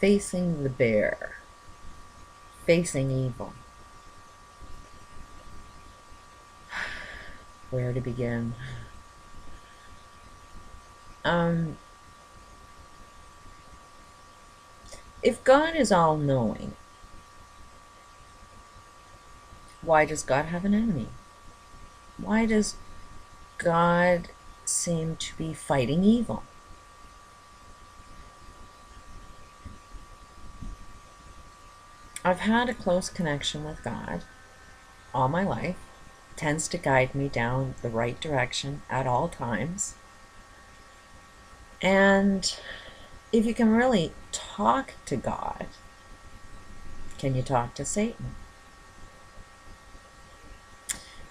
facing the bear, facing evil. Where to begin? If God is all-knowing, why does God have an enemy? Why does God seem to be fighting evil? I've had a close connection with God all my life. Tends to guide me down the right direction at all times. And if you can really talk to God, can you talk to Satan?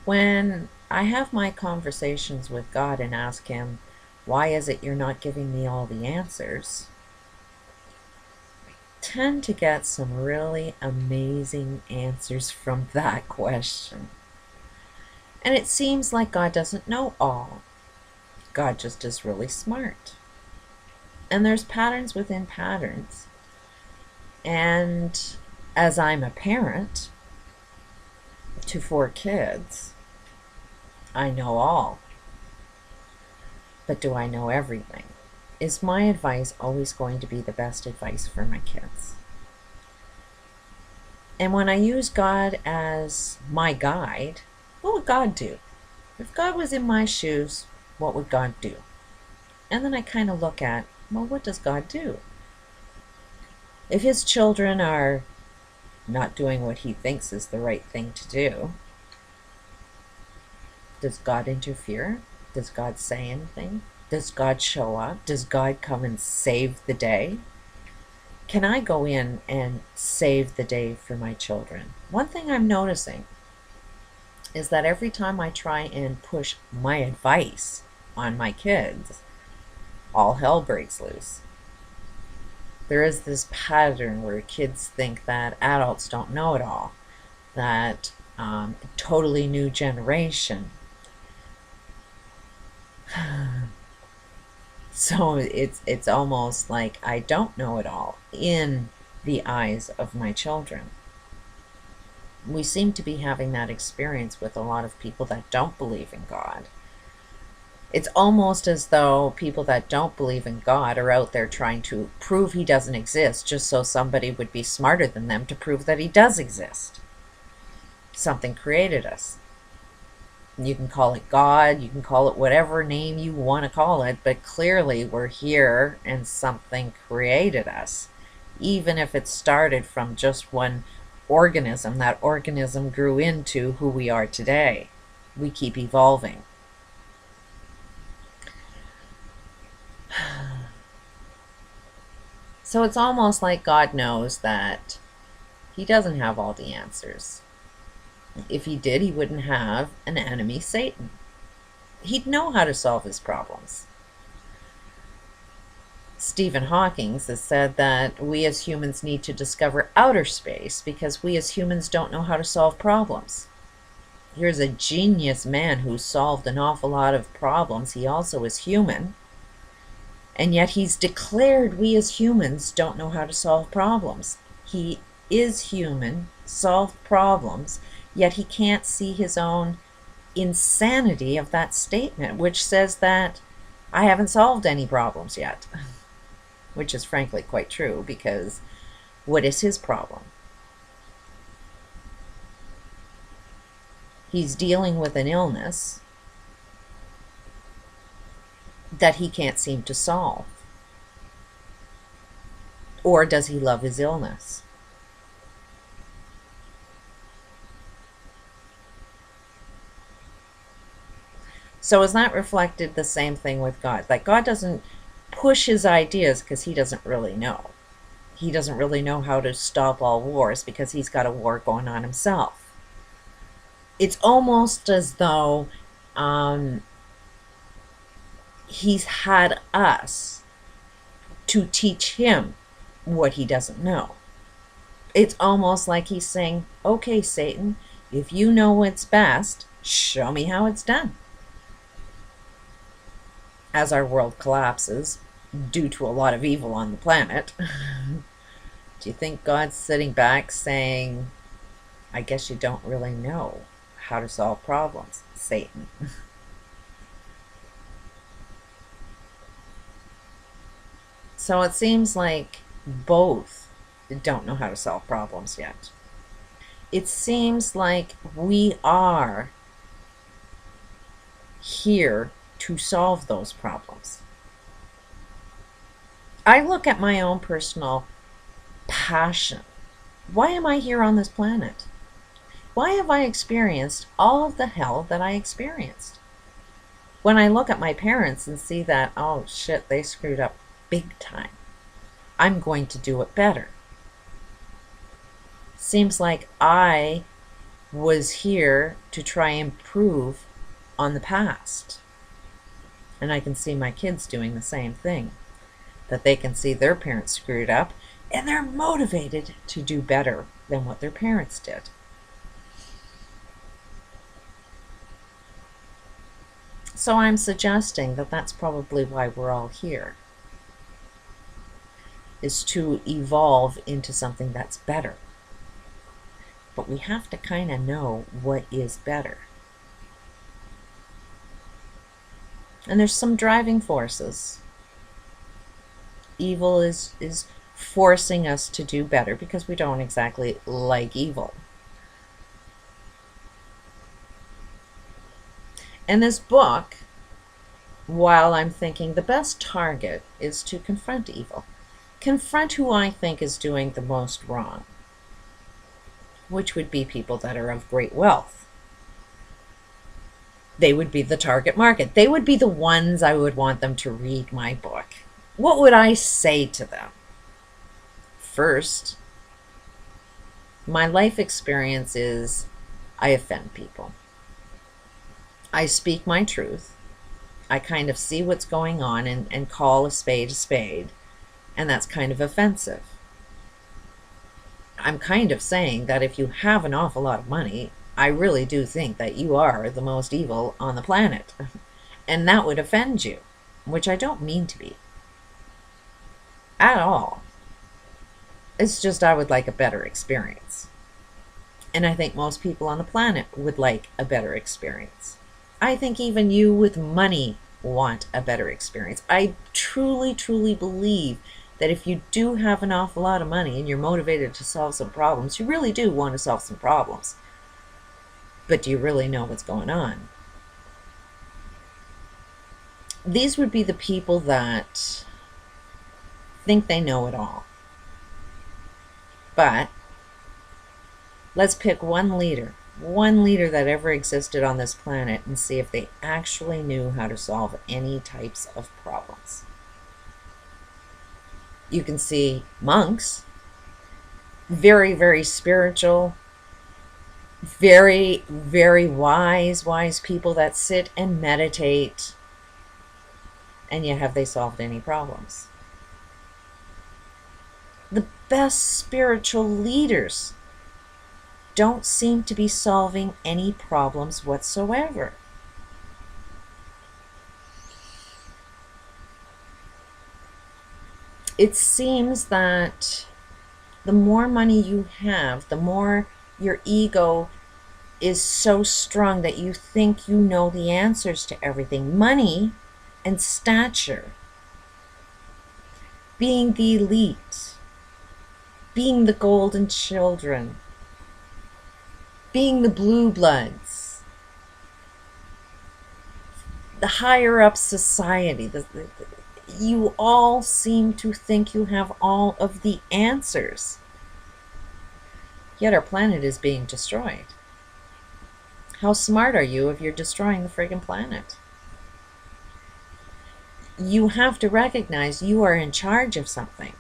When I have my conversations with God and ask him, why is it you're not giving me all the answers? I tend to get some really amazing answers from that question. And it seems like God doesn't know all. God just is really smart. And there's patterns within patterns. And as I'm a parent to 4 kids, I know all. But do I know everything? Is my advice always going to be the best advice for my kids? And when I use God as my guide, what would God do? If God was in my shoes, what would God do? And then I kind of look at, well, what does God do? If his children are not doing what he thinks is the right thing to do, does God interfere? Does God say anything? Does God show up? Does God come and save the day? Can I go in and save the day for my children? One thing I'm noticing is that every time I try and push my advice on my kids, all hell breaks loose. There is this pattern where kids think that adults don't know it all, that totally new generation. So it's almost like I don't know it all in the eyes of my children. We seem to be having that experience with a lot of people that don't believe in God. It's almost as though people that don't believe in God are out there trying to prove he doesn't exist just so somebody would be smarter than them to prove that he does exist. Something created us. You can call it God, you can call it whatever name you want to call it, but clearly we're here and something created us. Even if it started from just one organism, that organism grew into who we are today. We keep evolving. So it's almost like God knows that he doesn't have all the answers. If he did, he wouldn't have an enemy, Satan. He'd know how to solve his problems. Stephen Hawking has said that we as humans need to discover outer space because we as humans don't know how to solve problems. Here's a genius man who solved an awful lot of problems. He also is human. And yet he's declared we as humans don't know how to solve problems. He is human, solved problems, yet he can't see his own insanity of that statement, which says that I haven't solved any problems yet. Which is frankly quite true, because what is his problem? He's dealing with an illness that he can't seem to solve. Or does he love his illness? So is that reflected the same thing with God? Like God doesn't push his ideas because he doesn't really know. He doesn't really know how to stop all wars because he's got a war going on himself. It's almost as though he's had us to teach him what he doesn't know. It's almost like he's saying, okay, Satan, if you know what's best, show me how it's done. As our world collapses due to a lot of evil on the planet, Do you think God's sitting back saying, I guess you don't really know how to solve problems, Satan? So it seems like both don't know how to solve problems yet. It seems like we are here to solve those problems. I look at my own personal passion. Why am I here on this planet? Why have I experienced all of the hell that I experienced? When I look at my parents and see that, oh shit, they screwed up big time, I'm going to do it better. Seems like I was here to try and improve on the past. And I can see my kids doing the same thing. That they can see their parents screwed up and they're motivated to do better than what their parents did. So I'm suggesting that that's probably why we're all here, is to evolve into something that's better. But we have to kind of know what is better. And there's some driving forces. Evil is forcing us to do better because we don't exactly like evil. In this book, while I'm thinking the best target is to confront evil, confront who I think is doing the most wrong, which would be people that are of great wealth. They would be the target market. They would be the ones I would want them to read my book. What would I say to them? First, my life experience is I offend people. I speak my truth. I kind of see what's going on and call a spade, and that's kind of offensive. I'm kind of saying that if you have an awful lot of money, I really do think that you are the most evil on the planet. And that would offend you, which I don't mean to be. At all. It's just I would like a better experience. And I think most people on the planet would like a better experience. I think even you with money want a better experience. I truly, truly believe that if you do have an awful lot of money and you're motivated to solve some problems, you really do want to solve some problems. But do you really know what's going on? These would be the people that think they know it all. But let's pick one leader that ever existed on this planet and see if they actually knew how to solve any types of problems. You can see monks, very, very spiritual, very, very wise people that sit and meditate, and yet have they solved any problems? The best spiritual leaders don't seem to be solving any problems whatsoever. It seems that the more money you have, the more your ego is so strong that you think you know the answers to everything. Money and stature, being the elite, being the golden children, being the blue bloods, the higher up society, you all seem to think you have all of the answers. Yet our planet is being destroyed. How smart are you if you're destroying the friggin' planet? You have to recognize you are in charge of something.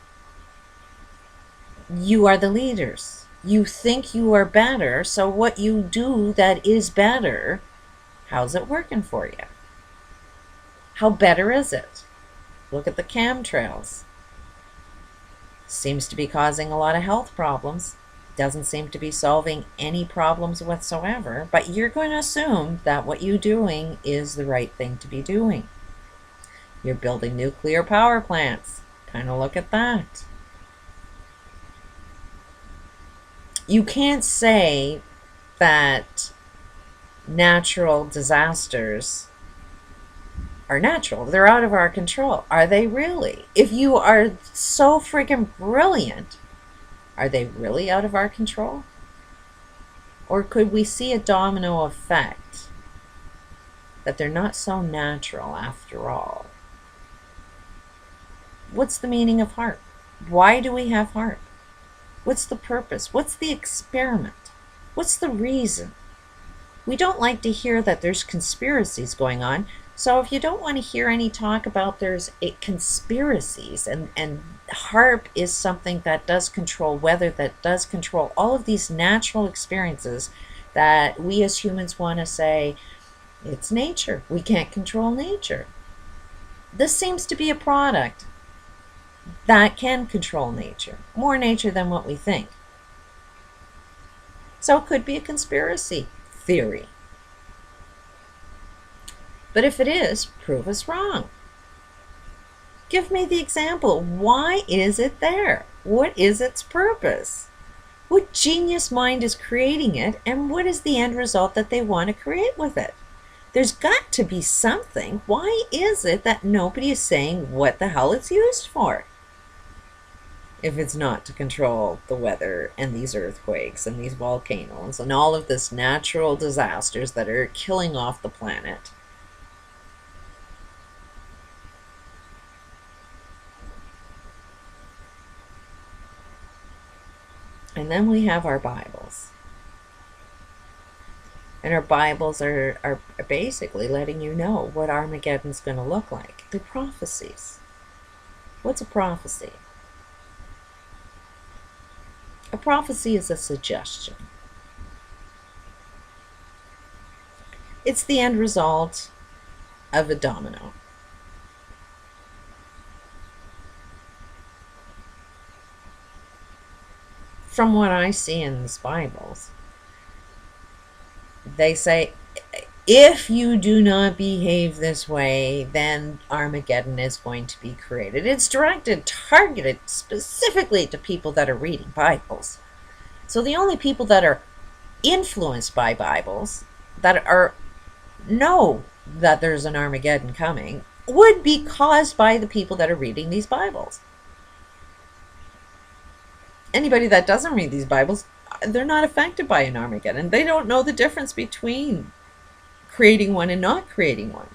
You are the leaders. You think you are better, so what you do that is better, how's it working for you? How better is it? Look at the chemtrails. Seems to be causing a lot of health problems. Doesn't seem to be solving any problems whatsoever, but you're going to assume that what you're doing is the right thing to be doing. You're building nuclear power plants. Kind of look at that. You can't say that natural disasters are natural. They're out of our control. Are they really? If you are so freaking brilliant, are they really out of our control? Or could we see a domino effect that they're not so natural after all? What's the meaning of heart? Why do we have heart? What's the purpose? What's the experiment? What's the reason? We don't like to hear that there's conspiracies going on. So if you don't want to hear any talk about there's conspiracies and HARP is something that does control weather, that does control all of these natural experiences that we as humans want to say, it's nature. We can't control nature. This seems to be a product that can control nature, more nature than what we think. So it could be a conspiracy theory. But if it is, prove us wrong. Give me the example. Why is it there? What is its purpose? What genius mind is creating it, and what is the end result that they want to create with it? There's got to be something. Why is it that nobody is saying what the hell it's used for? If it's not to control the weather and these earthquakes and these volcanoes and all of this natural disasters that are killing off the planet. And then we have our Bibles. And our Bibles are basically letting you know what Armageddon's going to look like. They're prophecies. What's a prophecy? A prophecy is a suggestion. It's the end result of a domino. From what I see in these Bibles, they say, if you do not behave this way, then Armageddon is going to be created. It's directed, targeted specifically to people that are reading Bibles. So the only people that are influenced by Bibles, that know that there's an Armageddon coming, would be caused by the people that are reading these Bibles. Anybody that doesn't read these Bibles, they're not affected by an Armageddon. They don't know the difference between creating one and not creating one.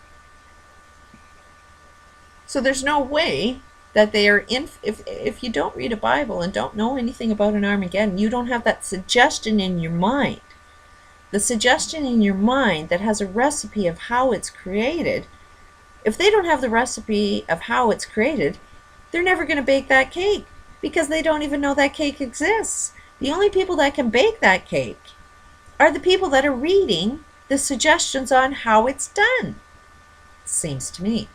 So there's no way that they are if you don't read a Bible and don't know anything about an Armageddon, you don't have that suggestion in your mind. The suggestion in your mind that has a recipe of how it's created. If they don't have the recipe of how it's created, they're never going to bake that cake because they don't even know that cake exists. The only people that can bake that cake are the people that are reading the suggestions on how it's done. Seems to me.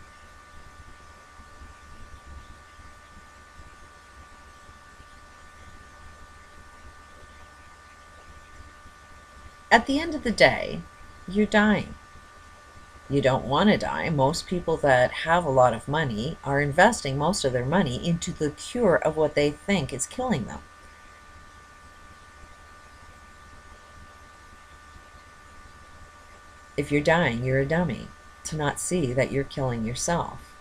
At the end of the day, you're dying. You don't want to die. Most people that have a lot of money are investing most of their money into the cure of what they think is killing them. If you're dying, you're a dummy to not see that you're killing yourself.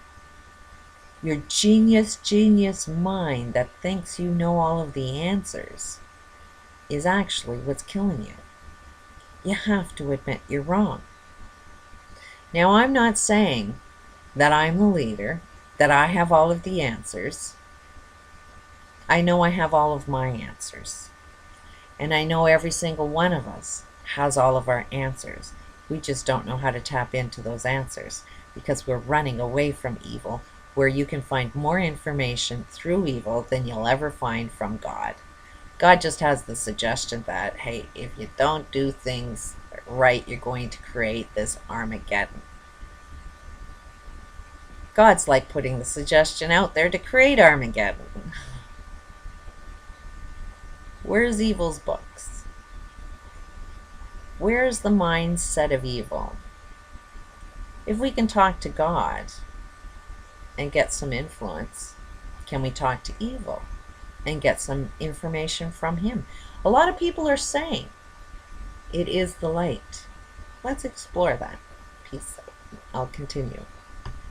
Your genius mind that thinks you know all of the answers is actually what's killing you. You have to admit you're wrong. Now, I'm not saying that I'm the leader, that I have all of the answers. I know I have all of my answers. And I know every single one of us has all of our answers. We just don't know how to tap into those answers because we're running away from evil, where you can find more information through evil than you'll ever find from God. God just has the suggestion that, hey, if you don't do things right, you're going to create this Armageddon. God's like putting the suggestion out there to create Armageddon. Where's evil's books? Where's the mindset of evil? If we can talk to God and get some influence, can we talk to evil? and get some information from him. A lot of people are saying it is the light. Let's explore that piece. I'll continue.